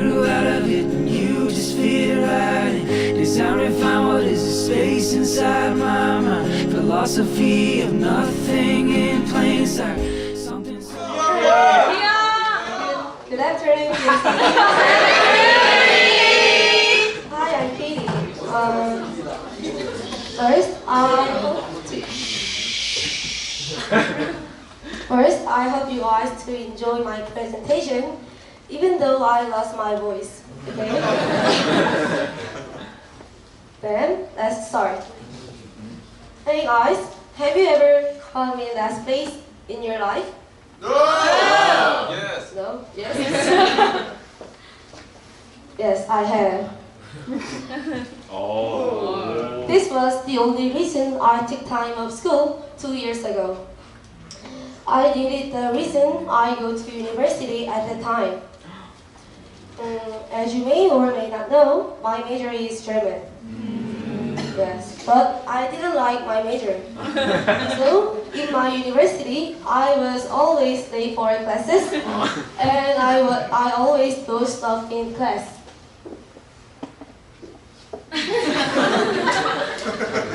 grew out of it and you just fit right in. It's time to find what is the space inside my mind. Philosophy of nothing in plain sight. Something so Good afternoon. Hi, I'm Katie. First, I hope you guys to enjoy my presentation, even though I lost my voice. Okay? Then, let's start. Hey guys, have you ever come in last place in your life? No! Yes. No? Yes? Yes, I have. Oh. This was the only reason I took time off school 2 years ago. I needed the reason I go to university at the time. As you may or may not know, my major is German. Yes, but I didn't like my major. So, in my university, I was always late for classes, and I always do stuff in class.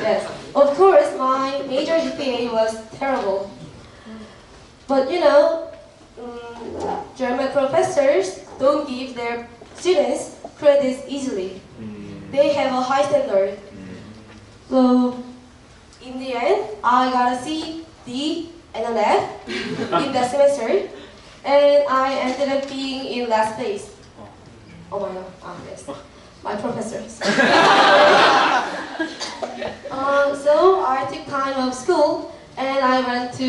Yes, of course, my major GPA was terrible. But you know, German professors don't give their students credits easily. They have a high standard. So, in the end, I got a C, D, and an F in that semester, and I ended up being in last place. Oh my god, yes, my professors. So I took time off school, and I went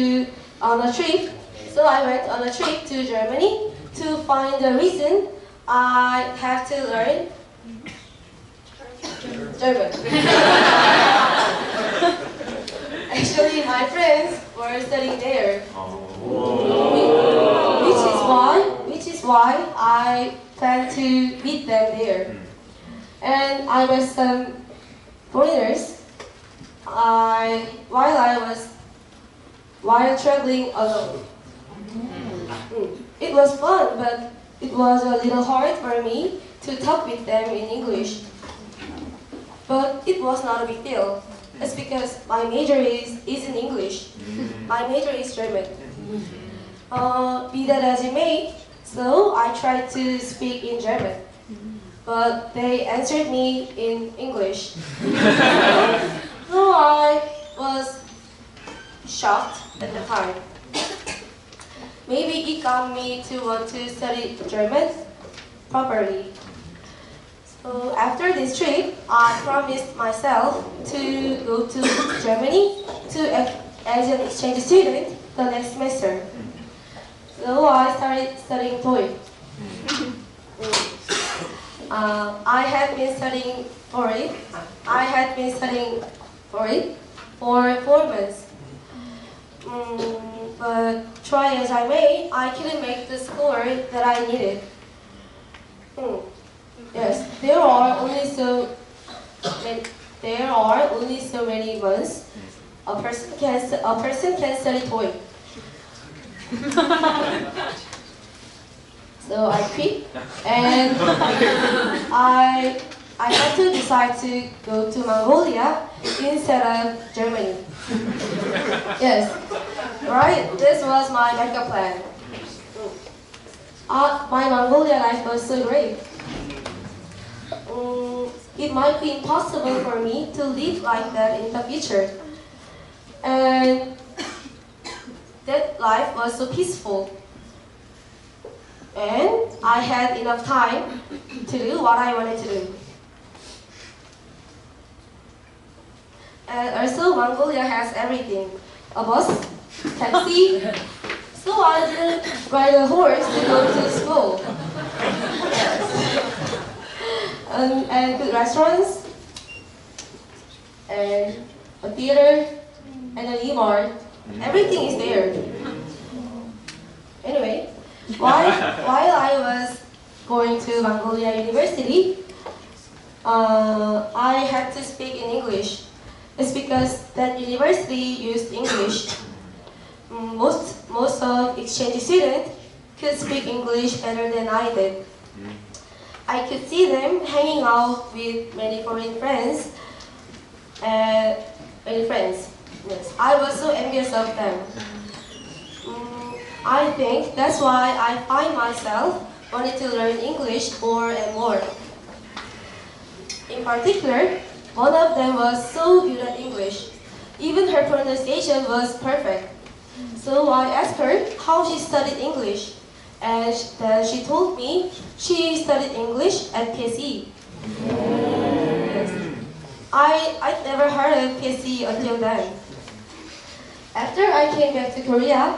on a trip. So I went on a trip to Germany to find the reason I have to learn German. Actually, my friends were studying there, which is why I plan to meet them there. And I met some foreigners while traveling alone. It was fun, but it was a little hard for me to talk with them in English. But it was not a big deal. It's because my major isn't English. My major is German. Be that as it may, so I tried to speak in German. But they answered me in English. So I was shocked at the time. Maybe it got me to want to study German properly. So after this trip, I promised myself to go to Germany as an exchange student the next semester. So I started studying TOEIC. I had been studying for it. For 4 months. But try as I may, I couldn't make the score that I needed. Yes, there are only so many months a person can study TOEIC. So I quit, and I had to decide to go to Mongolia instead of Germany. Yes, right. This was my backup plan. My Mongolia life was so great. It might be impossible for me to live like that in the future. And that life was so peaceful. And I had enough time to do what I wanted to do. And also Mongolia has everything. A bus, taxi. So I didn't ride a horse to go to school. Yes. And good restaurants, and a theater, and an E-mart. Everything is there. Anyway, while I was going to Mongolia University, I had to speak in English. It's because that university used English. Most of exchange students could speak English better than I did. I could see them hanging out with many foreign friends. Yes, I was so envious of them. I think that's why I find myself wanting to learn English more and more. In particular, one of them was so good at English. Even her pronunciation was perfect. So I asked her how she studied English, and then she told me she studied English at PSE. Yes. I'd never heard of PSE until then. After I came back to Korea,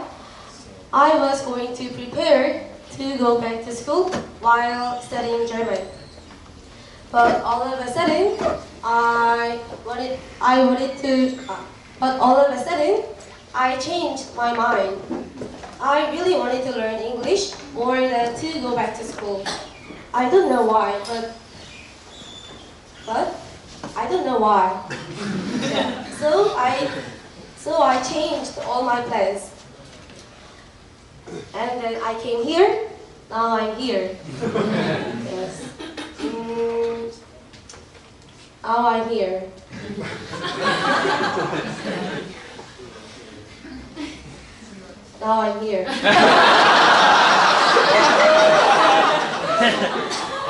I was going to prepare to go back to school while studying German. But all of a sudden, I changed my mind. I really wanted to learn English more than to go back to school. I don't know why, but I don't know why. Yeah. So I changed all my plans. And then I came here. Now I'm here. Yes. Now I'm here. Now I'm here.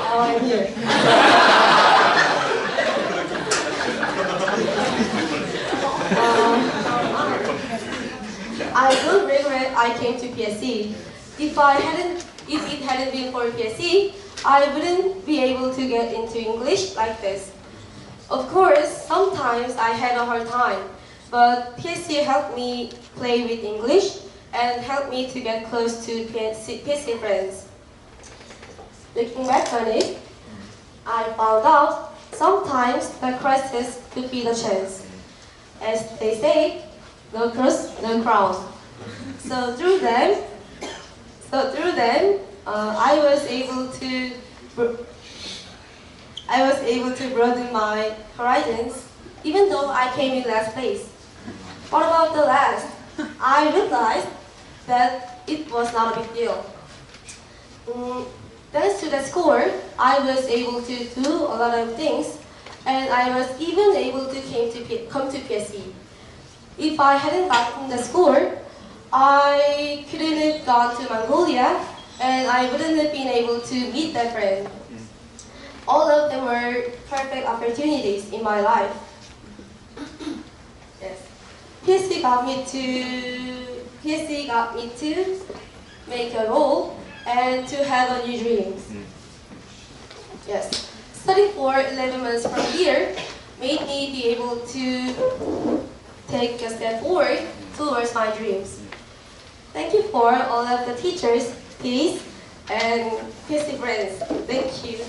Now I'm here. I don't regret I came to PSE. If it hadn't been for PSE, I wouldn't be able to get into English like this. Of course, sometimes I had a hard time, but PSE helped me play with English and helped me to get close to PSE friends. Looking back on it, I found out sometimes the crisis could be the chance. As they say, no cross, no crown. So through them, I was able to broaden my horizons, even though I came in last place. What about the last? I realized that it was not a big deal. Thanks to that score, I was able to do a lot of things, and I was even able to come to PSE. If I hadn't gotten the score, I couldn't have gone to Mongolia, and I wouldn't have been able to meet that friend. All of them were perfect opportunities in my life. Yes. PSE got me to make a goal and to have a new dreams. Yes. Studying for 11 months from here made me be able to take a step forward towards my dreams. Thank you for all of the teachers, please, and PSE friends. Thank you.